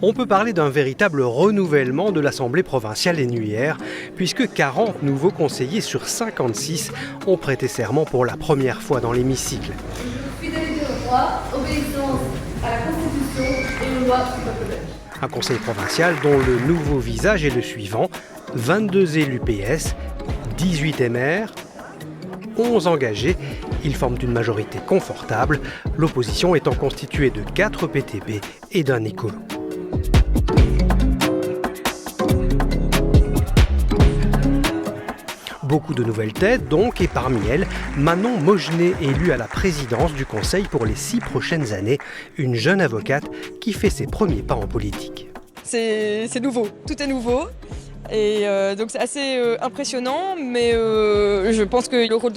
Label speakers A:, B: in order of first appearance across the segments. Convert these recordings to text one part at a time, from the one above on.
A: On peut parler d'un véritable renouvellement de l'Assemblée provinciale Hénuyère, puisque 40 nouveaux conseillers sur 56 ont prêté serment pour la première fois dans l'hémicycle.
B: Fidélité au roi, obéissance à la Constitution et aux lois du peuple belge.
A: Un conseil provincial dont le nouveau visage est le suivant: 22 élus PS, 18 MR, 11 engagés. Ils forment une majorité confortable, l'opposition étant constituée de 4 PTB et d'un écolo. Beaucoup de nouvelles têtes donc, et parmi elles, Manon Mogenet, élue à la présidence du Conseil pour les 6 prochaines années, une jeune avocate qui fait ses premiers pas en politique.
C: C'est nouveau, tout est nouveau. Et donc c'est assez impressionnant, mais je pense que le rôle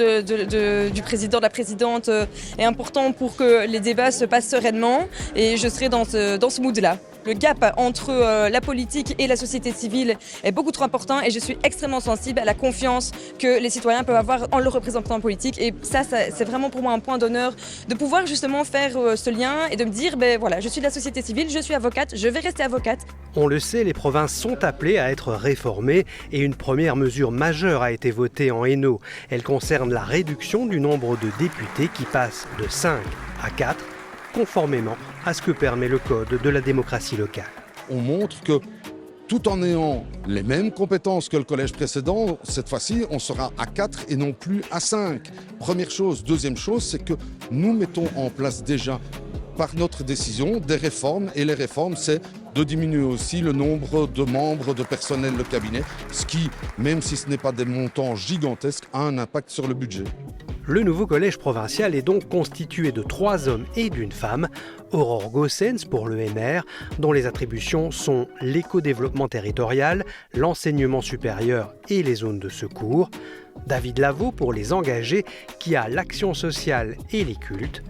C: du président, de la présidente est important pour que les débats se passent sereinement, et je serai dans ce mood-là. Le gap entre la politique et la société civile est beaucoup trop important, et je suis extrêmement sensible à la confiance que les citoyens peuvent avoir en leurs représentants politiques. Et ça c'est vraiment pour moi un point d'honneur de pouvoir justement faire ce lien et de me dire, ben voilà, je suis de la société civile, je suis avocate, je vais rester avocate.
A: On le sait, les provinces sont appelées à être réformées, et une première mesure majeure a été votée en Hainaut. Elle concerne la réduction du nombre de députés qui passe de 5 à 4, conformément à ce que permet le Code de la démocratie locale.
D: On montre que tout en ayant les mêmes compétences que le collège précédent, cette fois-ci, on sera à 4 et non plus à 5. Première chose. Deuxième chose, c'est que nous mettons en place déjà, par notre décision, des réformes. Et les réformes, c'est de diminuer aussi le nombre de membres de personnel de cabinet, ce qui, même si ce n'est pas des montants gigantesques, a un impact sur le budget.
A: Le nouveau collège provincial est donc constitué de 3 hommes et d'une femme. Aurore Goossens pour le MR, dont les attributions sont l'éco-développement territorial, l'enseignement supérieur et les zones de secours. David Lavaux pour les engagés, qui a l'action sociale et les cultes.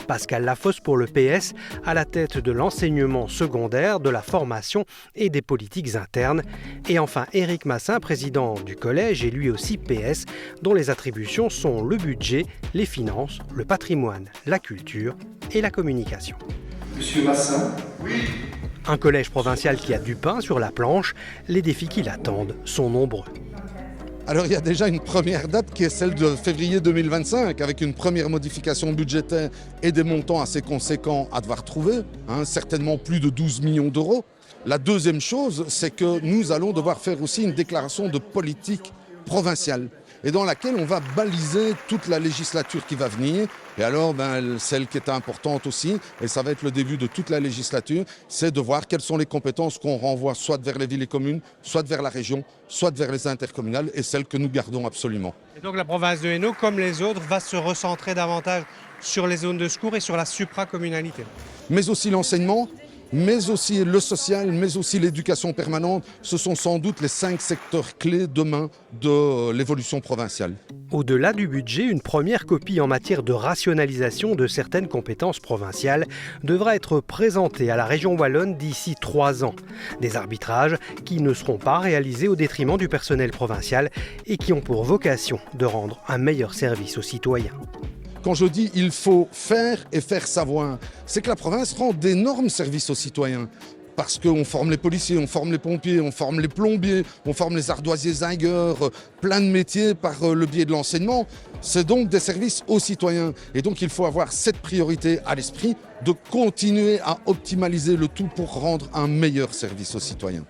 A: Pascal Lafosse pour le PS, à la tête de l'enseignement secondaire, de la formation et des politiques internes. Et enfin Éric Massin, président du collège et lui aussi PS, dont les attributions sont le budget, les finances, le patrimoine, la culture et la communication.
E: Monsieur Massin ? Oui.
A: Un collège provincial qui a du pain sur la planche, les défis qui l'attendent sont nombreux.
D: Alors il y a déjà une première date qui est celle de février 2025, avec une première modification budgétaire et des montants assez conséquents à devoir trouver, certainement plus de 12 millions d'euros. La deuxième chose, c'est que nous allons devoir faire aussi une déclaration de politique provinciale, et dans laquelle on va baliser toute la législature qui va venir. Et alors, celle qui est importante aussi, et ça va être le début de toute la législature, c'est de voir quelles sont les compétences qu'on renvoie soit vers les villes et communes, soit vers la région, soit vers les intercommunales, et celles que nous gardons absolument.
A: Et donc la province de Hainaut, comme les autres, va se recentrer davantage sur les zones de secours et sur la supracommunalité.
D: Mais aussi l'enseignement, mais aussi le social, mais aussi l'éducation permanente. Ce sont sans doute les 5 secteurs clés demain de l'évolution provinciale.
A: Au-delà du budget, une première copie en matière de rationalisation de certaines compétences provinciales devra être présentée à la région wallonne d'ici 3 ans. Des arbitrages qui ne seront pas réalisés au détriment du personnel provincial et qui ont pour vocation de rendre un meilleur service aux citoyens.
D: Quand je dis il faut faire et faire savoir, c'est que la province rend d'énormes services aux citoyens. Parce qu'on forme les policiers, on forme les pompiers, on forme les plombiers, on forme les ardoisiers zingueurs, plein de métiers par le biais de l'enseignement. C'est donc des services aux citoyens. Et donc il faut avoir cette priorité à l'esprit de continuer à optimaliser le tout pour rendre un meilleur service aux citoyens.